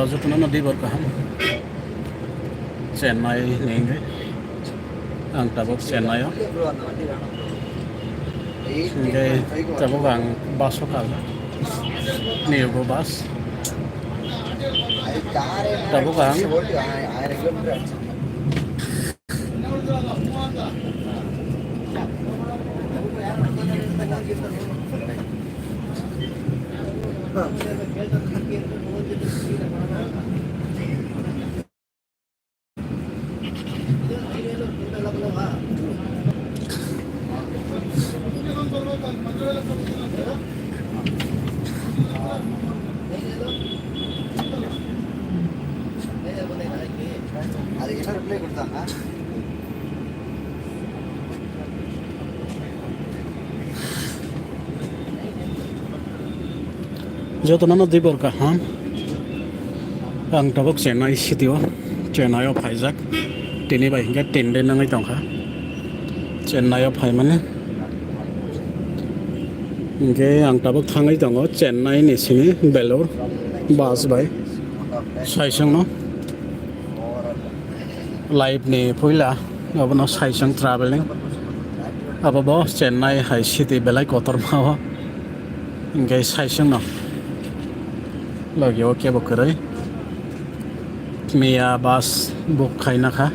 Jotuna no di berkaham Chennai nengge ang tabok Chennai ngai tabok ang baso kala nirgo bas tabok ang Jotuna no di berkaham ang tabok Chennai city Chennai of Hijack tini bai hingga tende nangai tongkha Chennai of Hai mane hingga ang tabok thangai tongo Chennai ni sini Vellore bus bai Saichung no live ni puila abono Saichung traveling abo Chennai High City belai kotor mawa hingga Saichung no lagi oke bokerai Mia bus book khaina kha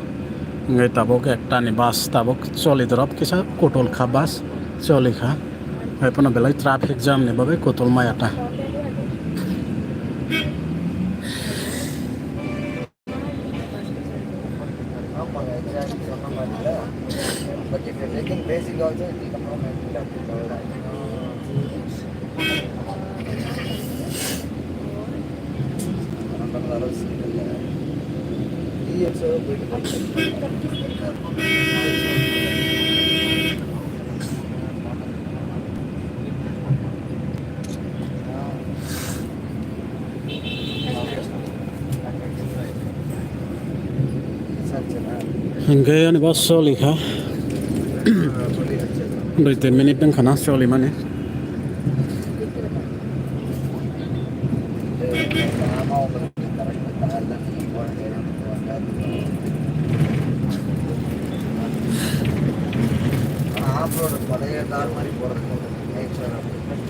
ngai tabok ekta ni bus tabok choli drop kisa kotol kha bus choli kha haipona belai traffic jam ni babe kotol mayata hingga ni bus choli kha 2-3 minit nang khana choli mane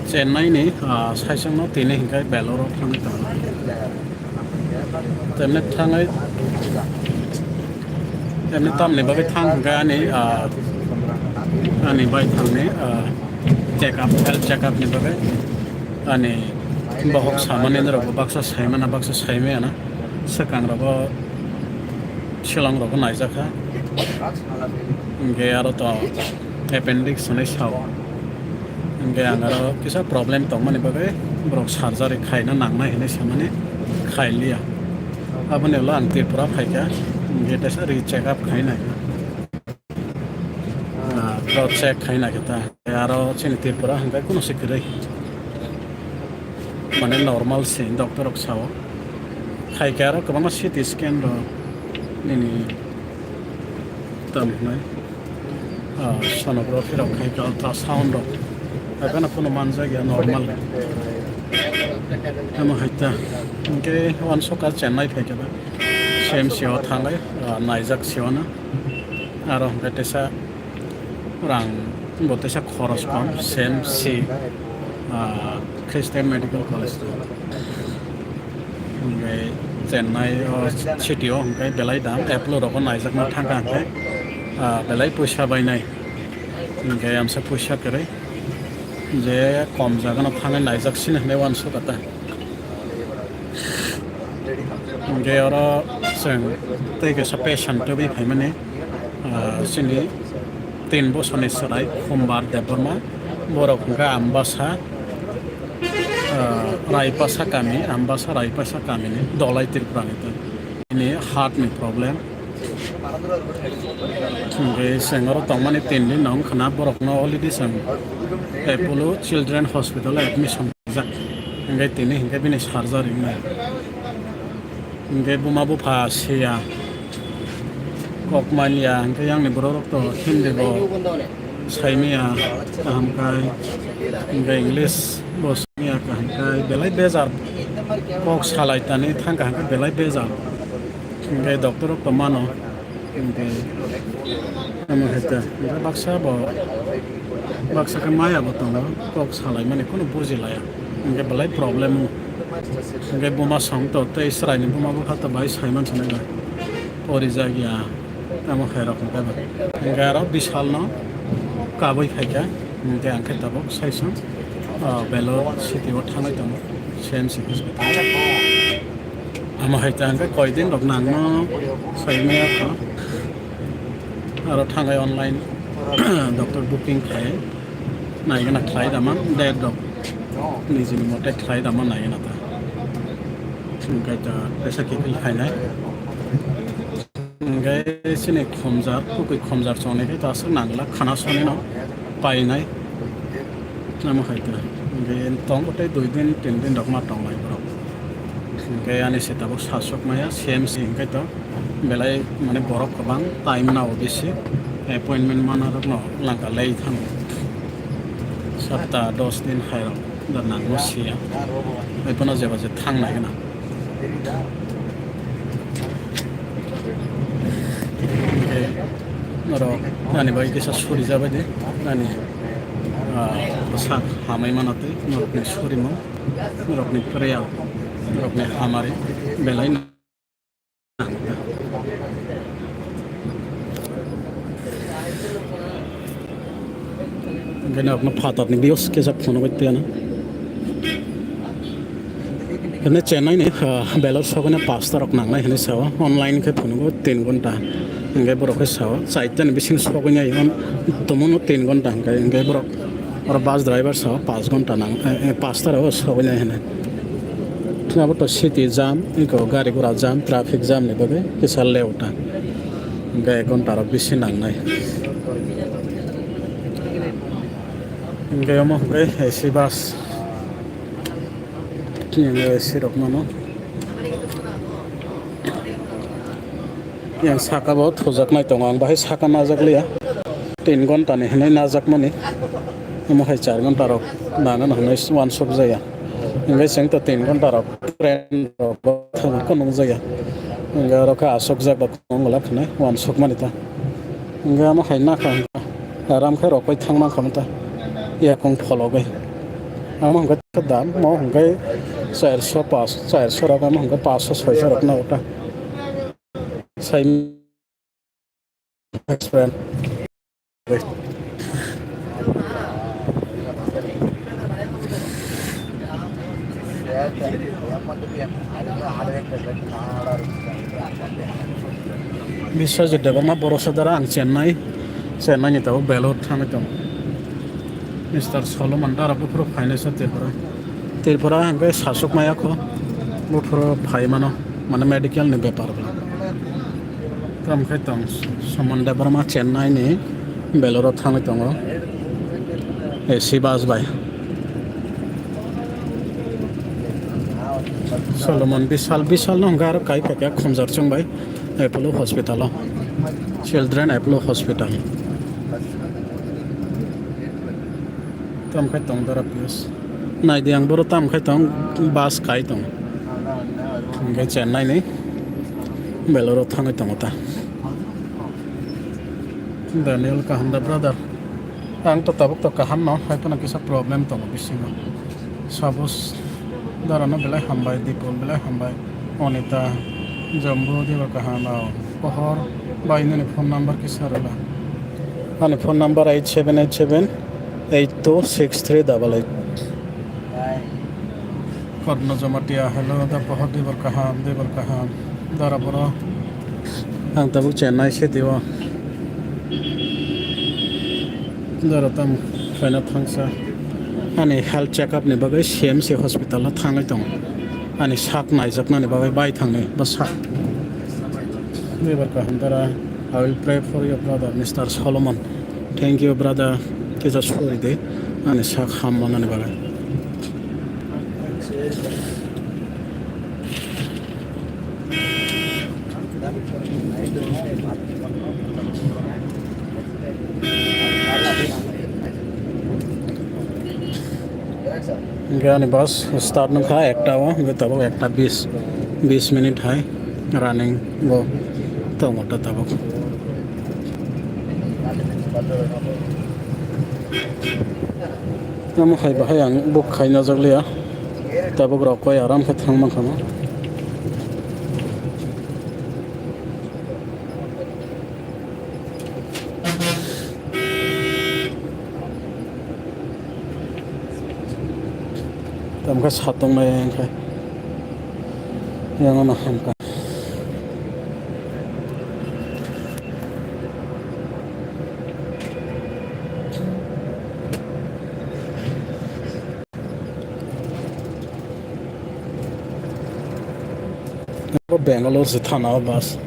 Chennai ni Saichung no tini hingga Vellore thangai tong temne thangai temne tamne babe thang hingga ani bai thangne health check up ni babe ani bahok samane ro baksa saimana baksa saime ana sakang ro shilang ro naijaka hingga aro to appendix sonai sao hingga angaro kisa problem tongmani babe brok surgery khaina nangna hine samane khailia abone lo ang tirpura phaika hingga tesa re check up khaina blood check khaina kita aro chini tirpura hingga kono sikrai mane normal sin doctor ok sao khaika aro kabama CT scan ro nini tamnai sonography ro khaika ultrasound ro agana kono manja gya normal ama haita ke wan soka Chennai phaika ba same sio thangai naijak siona aro betesa rang botesa khoros pam same si Christian Medical College ngai Chennai city ngai belai dam applo ro naijak ma thanga ngai belai puisa bainai ngai amsa puisa kare je kom jagana thangai naijak sin hne wan so kata ngai ora seng tege sa patient to bi phaimane sini 3 bosoni sarai khombar deborma borok nga ambasa raipasa kami ambasa raipasa kami ni dolai tirprani to ini heart ni problem ngai sengoro tongmani 3 din nong khana borok no already sang Apollo Children Hospital admission jak ngai tini ngai bini surgery ngai ngai buma bu pha sia kok mania angke yang ni borok to hindi bo saimia kahamkai angke English bo saimia kahamkai belai bezar kok salai tani thang kahamkai belai bezar angke doktor to mano angke amo heta baksa bo baksa ka maya bo to kok salai mane kono bujilaya angke belai problem angke boma song to te Israel ni boma bo hata bai saiman sanega orizagia amo khairok ngaba ngaro bishal no kabai khaika nge angke tabo Saichung Vellore city o thangai tamo same city amo haita angke koidin rok nang no saime kha aro thangai online doctor booking khai naigena khlai dama date dok nijini mote khlai dama naigena ta ngka ta pesa kipil khai nai ngay sini khomjar kukui khomjar chone ke ta sa nangla khana sone no pai nai namo khaita ngay tong ote 2 din 3 din rok ma tong lai bro ngay ani seta bo sasok maya same sing ke to belai mane borok kabang time na obisi appointment mana rok no langka lei thang sapta 10 din khairo dar nang mo sia ai pona jeba je thang nai na noro nani bai kisa suri jabai de nani sak hamai manate norokni suri mo norokni preya norokni hamari belai gena apna phatat ni bios ke sak phono gotte na hene Chennai ne Vellore sogone 5 tarok nangnai hene sawa online ke phono go 3 ghonta ngai borok ke sawa saitan bising sogone yon tomono 3 ghonta ngai borok और bus driver साहब 5 घंटा ना 5 तरह हो गया है ना अब तो सिटी जाम इनको गाड़ी घोड़ा जाम ट्रैफिक जाम नहीं बगे कि साले उठा गए 1 घंटा रब बिसी नांगनाय गए मो गए ऐसी बस कि ऐसी रकमानो yang saka bo thojak nai tong ang bahai saka najak liya 3 घंटा ni henai najak mani amo hai 4 घंटा rok nana hanai one shop jaya ngai seng to 3 घंटा rok train rok ko nong jaya ngai ro ka asok jak ba kong la khne one shop mani ta ngai amo hai na kha aram kha rok pai thang ma khamta ya kong pholo gai amo ngai ta dam mo ngai 400 rok amo ngai 500 600 rok na ota sai experience Biswajit Devarma Borosadara ang Chennai ni tao Vellore thame tong Mr. Solomon dara bufro finance tirpura angke sasuk maya ko bufro phai mano mane medical ni bepar bla kam khai tong Solomon Devarma Chennai ni Vellore thame tong AC bus bai Solomon Bisal no gar kai ka khomjar chung bai Apollo Hospital Children Apollo Hospital tam khai tong dara pius nai diang boro tam khai tong bus kai tong nge Chennai ni Vellore thang tong ta Daniel ka handa brother ang to tabuk to kaham no hai pana kisa problem tong bisingo sabos darano belai hambai dipol belai hambai onita jambu diba kahana pohor baine ni phone number ki sarala ani phone number 8787826388 korno jamatia hello da pohor dibar kaham daraporo ang tabu Chennai se diwa daratam faina thangsa ani health check up ni bagai CMC hospital la thangai tong ani sak nai jakna ni bagai bai thangne basa never ka handara I will pray for your brother Mr. Solomon thank you brother kisa story de ani sak ham manani bagai Gani bus start nung kha ekta wa tabo ekta 20 minute hai running go to mota tabo namu khai ba yang book khai na jaglia tabo ro ko aram kha thang ma khama tam ka satong na yang khai yang na ham ka Bangalore se thana bus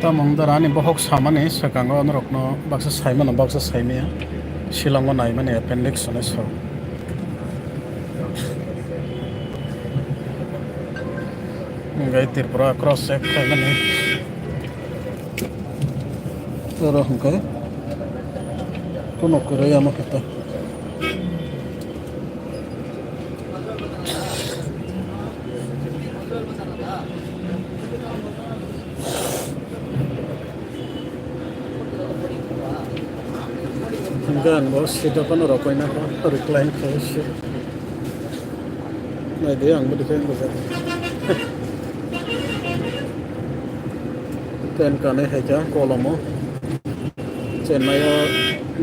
ta mongdara ni bohok samane sakango anrokno baksa saimana baksa saimia shilango nai mane appendix ne so ngai tirpura cross check mane ero hongkai kono kore yamakata gan bos itu kan rokok ini kan recline case nah dia yang berikan besar kan kane heja kolomo Chennai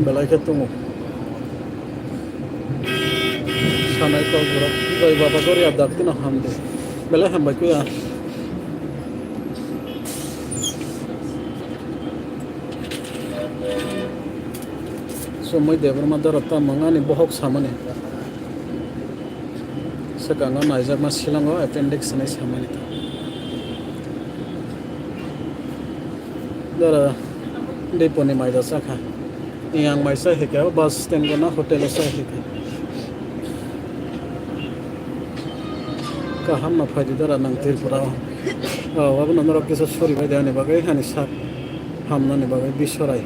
belai ketemu sana itu guru dari bapak guru ya dakti na hamde belai hamba ku ya Somoi debar madar ta mangani bohok samane sakanga naijak ma silango appendix ne samane ta dara depone maida sakha yang maisa heka bus stand gona hotel sa heka ka hamma phaji dara nang tirpura wabun anarok kisa sori bai dane bagai hani sak hamna ne bagai bisorai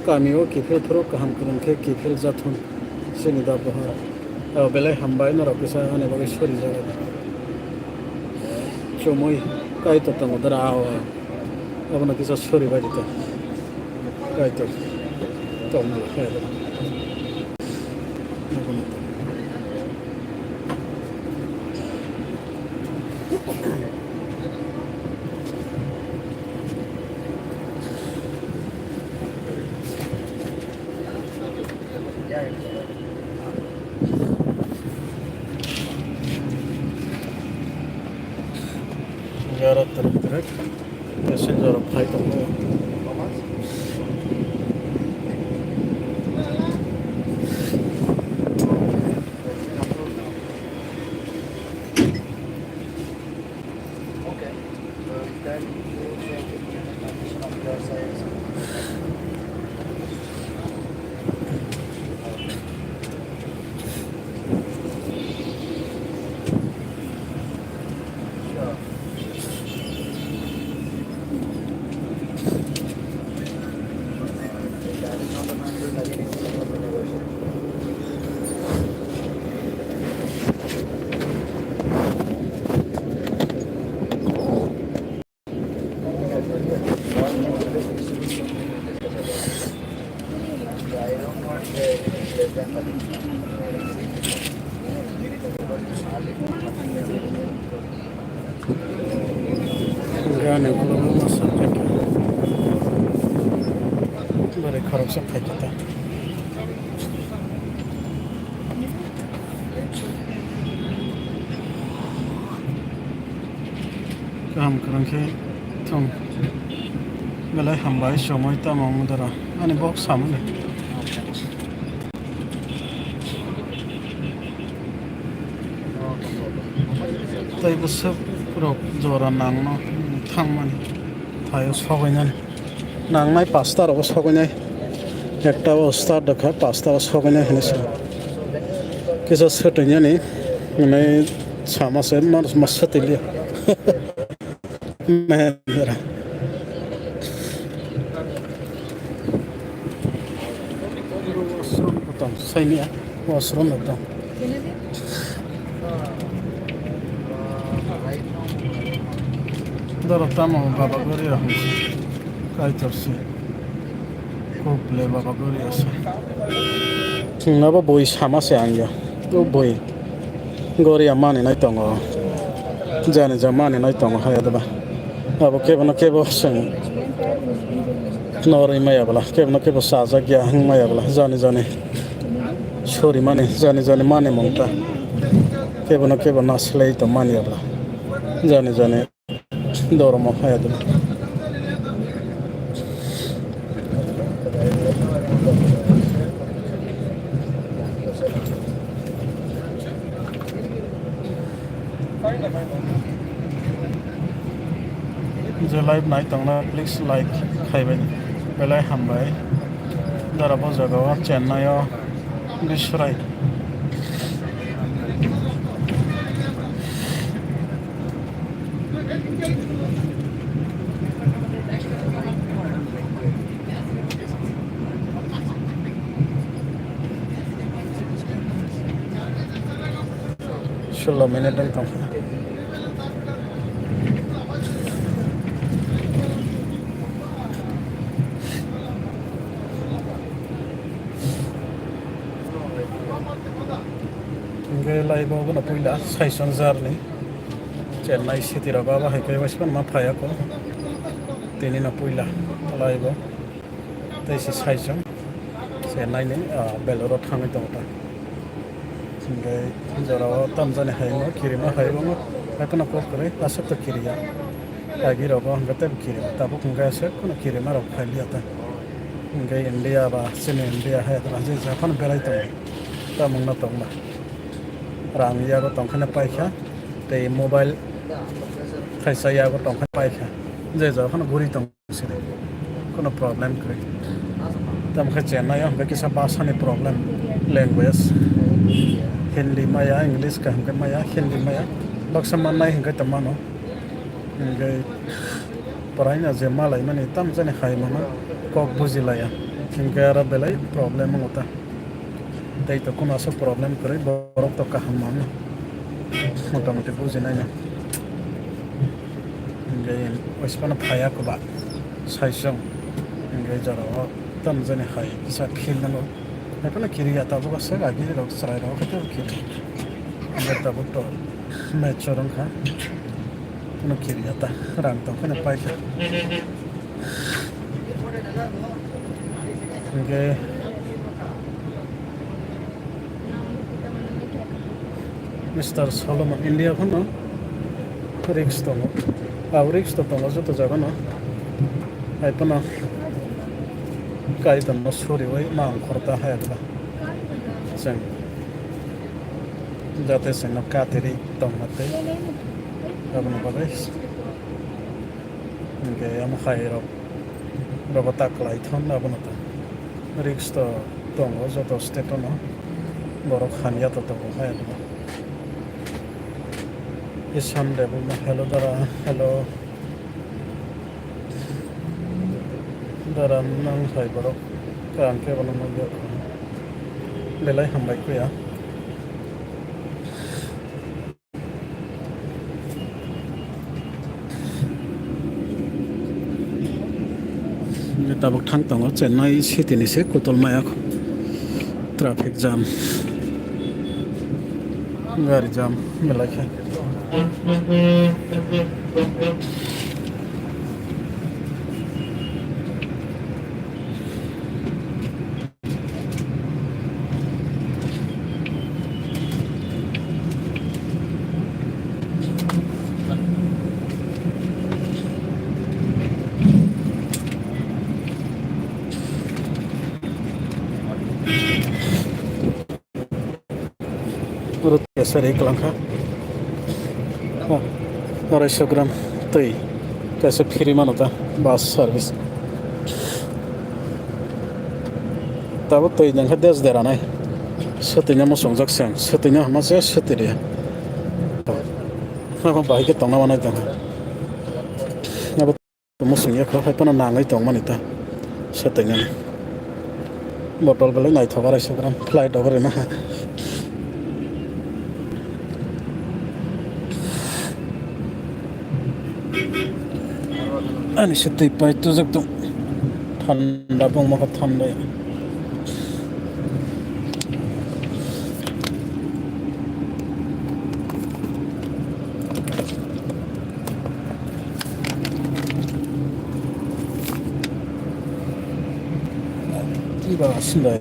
Kami o kifil thro kaham kurun ke kifil jathun sini da bahar belai hambai na rakisa ane bagai sori jaga chomoi kai to tang dara abana kisa sori bai ta kai to tomo kai Gara terus passenger flight tongo Gane kalau masak bare kharap sa khai kata काम करके तुम गले हम भाई समय तम मुदरा अनि box सामने तै बस रक जरा नांगनो थांमानि थायो सगैनानै नांनाय पास्ता रक सगैनाय एकटा स्टार दखा पास्ता सगैनाय हनेस किसा सटैनानै नै sama se mas setilia mehera washroom betul saya ni washroom betul Dara tamo baba gori ahus kai tersi couple baba gori ase ngaba boi sama se angya o boi gori amane nai tongo jane jamane nai tongo hayadaba abo kebo seng nori maya bala kebo saja gya hang maya bala jane sorry mane jane mane mongta kebo naslei to mane bala jane dormo hayadaba je live night tongna please like khaiben belai hambai darabo jaga Chennai o bishrai Solo minute tong live over na puila Saichung journey Chennai city ra baba hai kai waspan ma phaya ko tini na puila live tai si Saichung Chennai ni Vellore thangai tong ta singai jara tamjane hai no kirima hai no apna ko kare asat kiriya agi ro ba ngate kiriya tabu kunga se kono kirima ro khaliya ta ngai India ba sin India hai ta je japan belai to ta mong na tong ma rang ya ko tong khana pai kha te mobile thaisa ya ko tong khana pai kha je ja khana guri tong se kono problem kre tam kha Chennai ya hanga kisa basa ni problem language Hindi maya English ka hanga maya Hindi maya baksa manai hanga tamano ngai paraina je malai mani tam jane khai mama kok bujilaya hanga ra belai problem ngota tai to kuna so problem kare borok to ka hamman motamoti bujinai na ngai ospana phaya ko ba Saichung ngai jara tam jane khai kisa khil na no apna kiriya ta bo sa ga gi ro sarai ro ka to kiri ngai ta bo to me chorong kha no kiriya ta rang to kana pai kha ngai Mr. Solomon India kono riks tongo riks to tongo joto jaga no aipana kai tan no suri wai mang khorta hai ba sen jate sen no kateri tomate abno badais nge am khairo robota klai thon abno ta riks to tongo joto step no borok khania to tongo hai ba Isan debu ma hello dara nang sai borok kan ke bono mo yo belai hambai ko ya tabuk thang tongo Chennai city ni se kotol maya traffic jam gari jam belai kha urut biasa एक langkah 250 ग्राम तई कैसे free मान होता bus service तब तई जंखा देश दे रहा नहीं सतीना मो संजक सें सतीना हम से सतीरिया Ako bahay ke tong naman ito. Abo tumusing ya kau pa na nangai tong man ita. Sa tingin. Botol balik nai thobar isa kram flight over na. Ani setai pa itu jak tu thanda bong maka thanda ya. Iba sendai.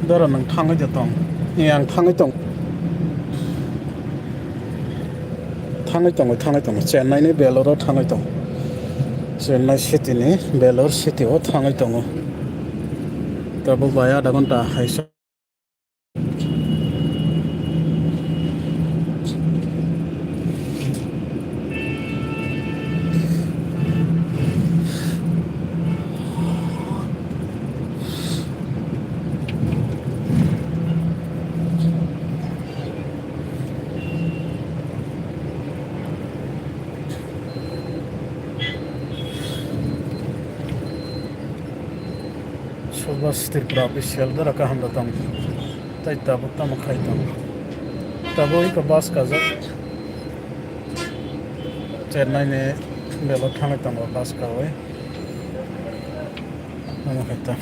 Dara nang thangai jatong. Yang thangai tong. Thangai tong. Chennai ni Vellore thangai tong. Chennai city ni Vellore city o thangai tong. Tabo baya ada gonta haisa. Bus Tripura official dara ka ham datang tai tabu tam khai tam tabu ik bus ka jak Chennai ne Vellore thangai tam bus ka hoy nam khai tam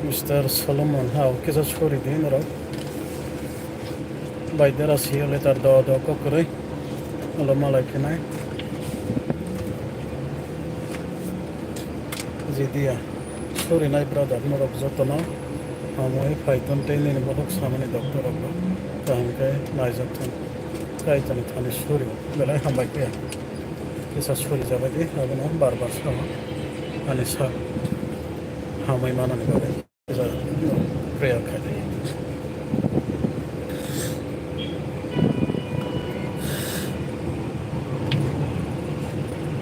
Mr. Solomon how kisa chori din ro by dera siyo letar do ko kore alo malai pinai jidia chori nai brother norok jotona amoi python tene ne bodok samane doctor ro tamke nai jotton kai tani thani chori belai hambai ke kisa chori jabadi abona bar bar sa ani sa hamai mana ne babe prayer kade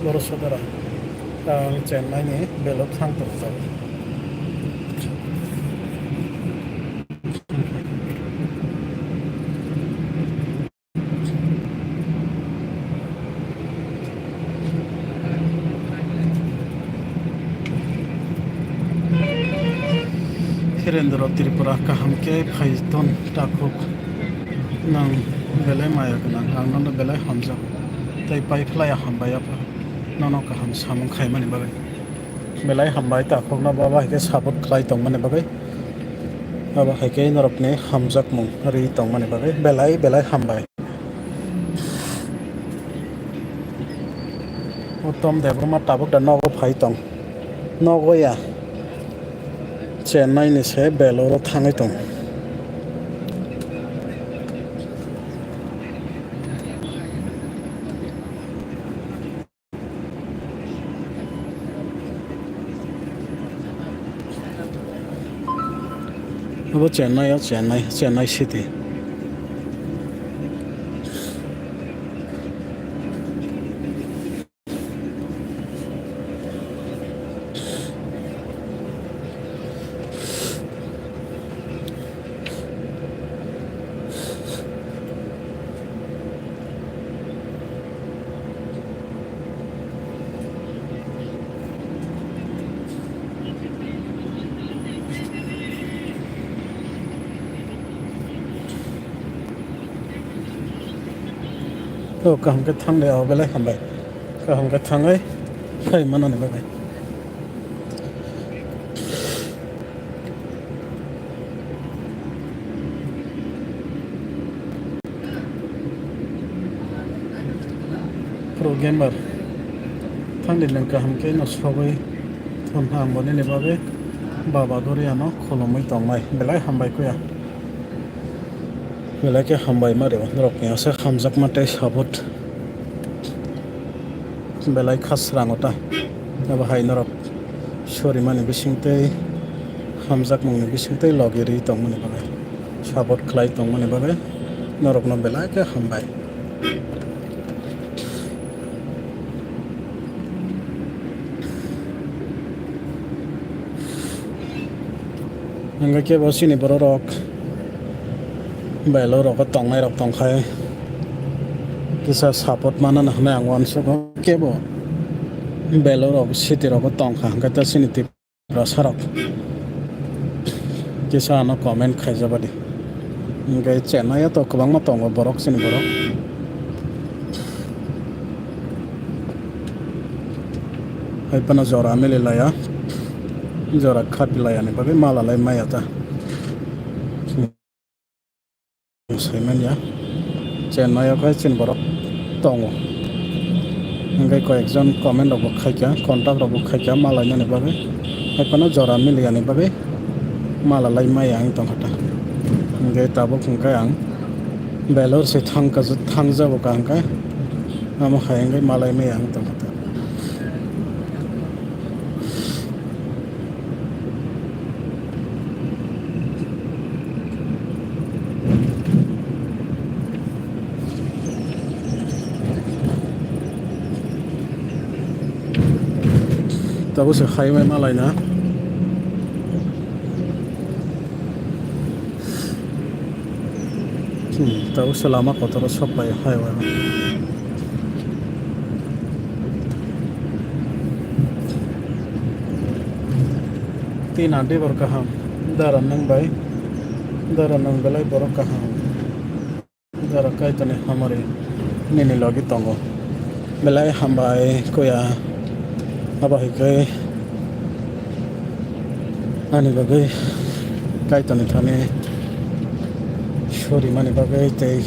loro saudara ang Chennai ni Vellore thang to sa Hirendra Tripura kaham ke phaiton takuk nang belai maya kana ang nang belai hamja tai pai phlaya hambaya pa nono kaham samung khai mani bagai belai hambai takuk na baba ke sabut khlai tong mani bagai aba heke norok ne hamjak mung ri tong mani bagai belai hambai utom debroma tabuk da nogo phai tong nogo ya Chennai ni se Vellore thangai tong abo Chennai city kaham ke thang le aw belai hambai kaham ke thangai khai mana ne bagai pro gamer thangni lengka hamke no sobai thon hamboni ni babe baba gori ano kholomoi tongmai belai hambai kuya belai ke hambai mare rok ni asa hamjak mate sabot belai khasrangota aba hainarok sorimani bisingtei hamjak mungni bisingtei logiri tongmani babe sabot khlai tongmani babe norok no belai ke hambai hingga ke bosini borok Vellore rok tongnai rok tongkhai kisa support mana na angwan so kebo Vellore rok city rok tongkha hingga ta sini tip rasarok kisa ano comment khaijabadi hingga Chennai to kwbangma tongo borok sini borok haipana jora mililaya jora khatilaya ni bagai malalai mayata Saimanya Chennai kai chin borok tongo hingga koekjon comment rok khaika contact rok khaika malai ni bagai haipana jora milaya ni bagai malalai maya ang tongkhata hingga tabuk hingga ang Vellore se thangjabo ka hingga amo khaingai malai maya ang tongkhata tabu se highway malai na tabu se lama kotor sopai highway tin adi bor kaham daran nang belai bor kaham dara kai tane hamari nini logi tongo belai hambai koya aba hikai ani bagai kai tane thane shori mani bagai tei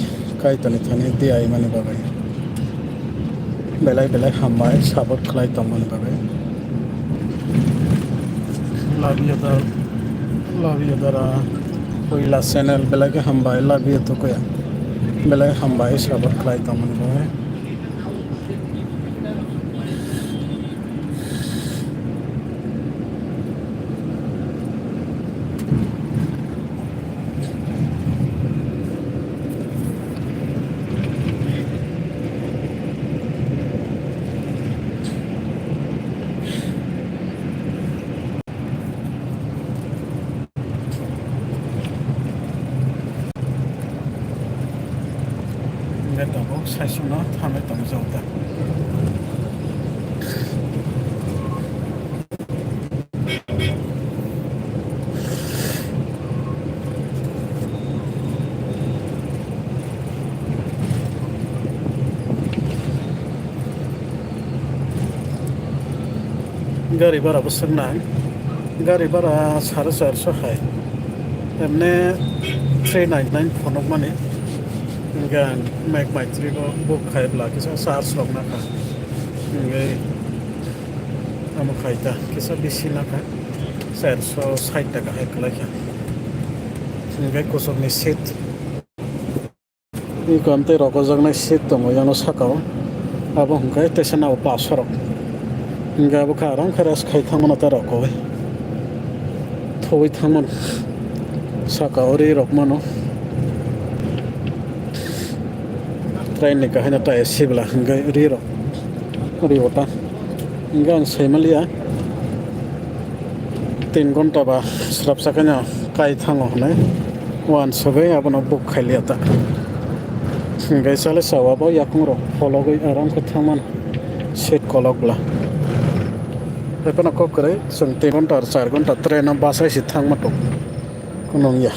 kai tane thane diai mani bagai belai hambai sabot khlai tong mani bagai love you dara koila channel belai ke hambai love you to koya belai hambai sabot khlai tong mani bagai tongo Saichung no thamai tong jauta gari bara besernang gari bara 450 hai emne 399 phonok mani gan make my trip book khai bla kisa sars rok na ka ngai amo khaita kisa bisi na ka 460 taka hai kala kya ngai kosok ni set ni kamte rok jang na set to mo yano sakao abo ngai tesana o pasarok ngai abo kharang kharas khai thangona ta rok oi thoi thangmon sakao ri rok mano train ni kahina ta sibla ngai riro riota ngan semalia 3 घन्टा ba srap sakanya kai thango hnai wan sabai abono book khailiata ngai sale sawa ba yakung ro fologoi aram ko thangman set kolokla epana kokre sung 3 घन्टा 4 घन्टा train na basai si thangma to kunong ya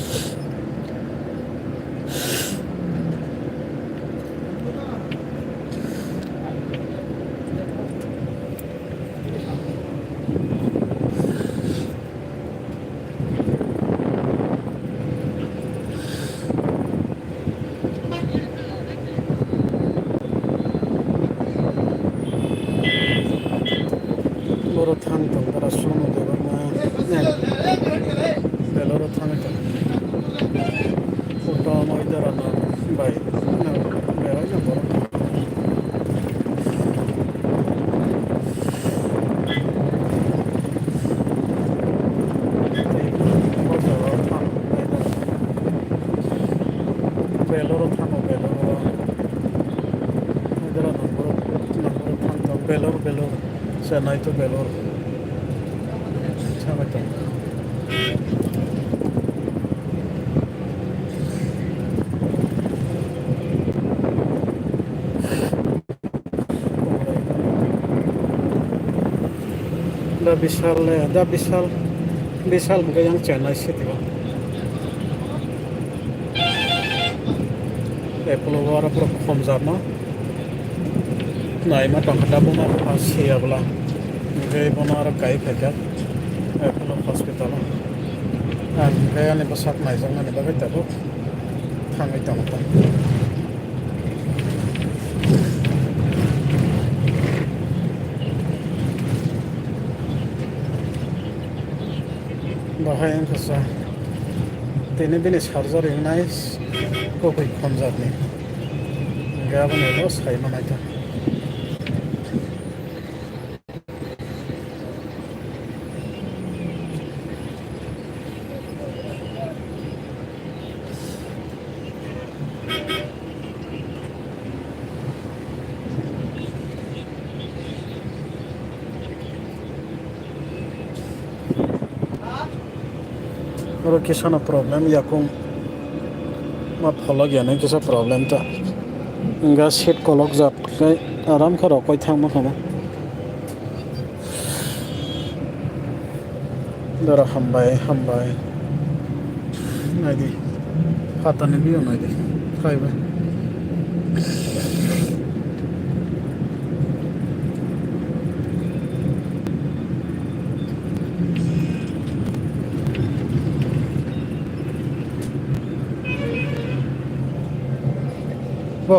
Vellore, Chennai to Vellore. Sama to. Bisal bukan yang Chennai city kan. Pulau Wara pulau Komzama. Nah, ini tangkap dapat mana pasti ya belah. Gaya benar gaya kerja. Pulau hospital. Gaya ni besar naik jangan ni bagai tahu. Thangwi tongo. Bahaya yang kesah. Ini bini charger yang nice. Kok Komzat ni. Gaya benar los kayak mana itu. Kalau kisah na problem ya kung mapolog yan kisah problem ta enggak set kolok zat kayak aram karo koi thang makama dara hambai nadi khatan ni biyo nadi kaiba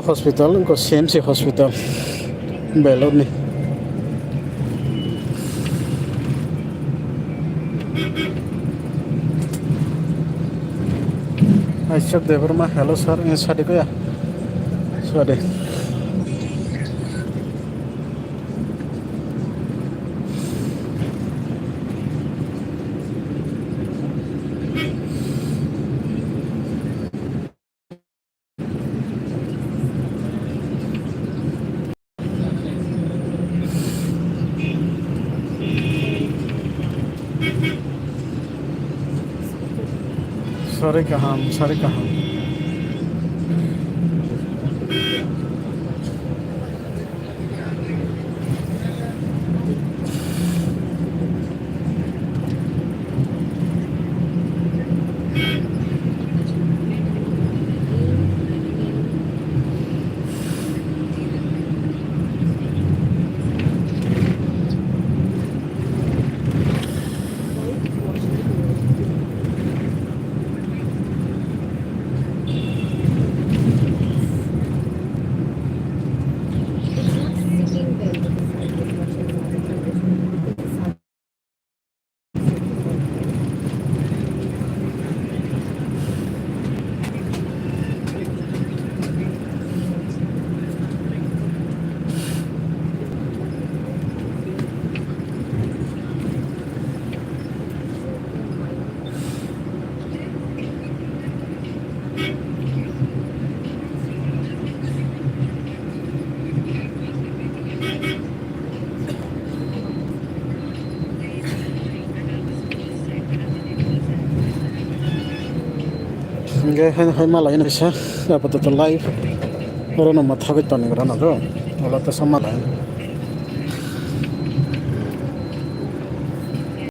hospital ko CMC hospital Vellore ni Aishak Devarma hello sir sadi ko ya sadi sorry kaham Enggak hanya malah ini bisa dapat live. Orang nama thagit tani kerana tu, olah tu sama lah.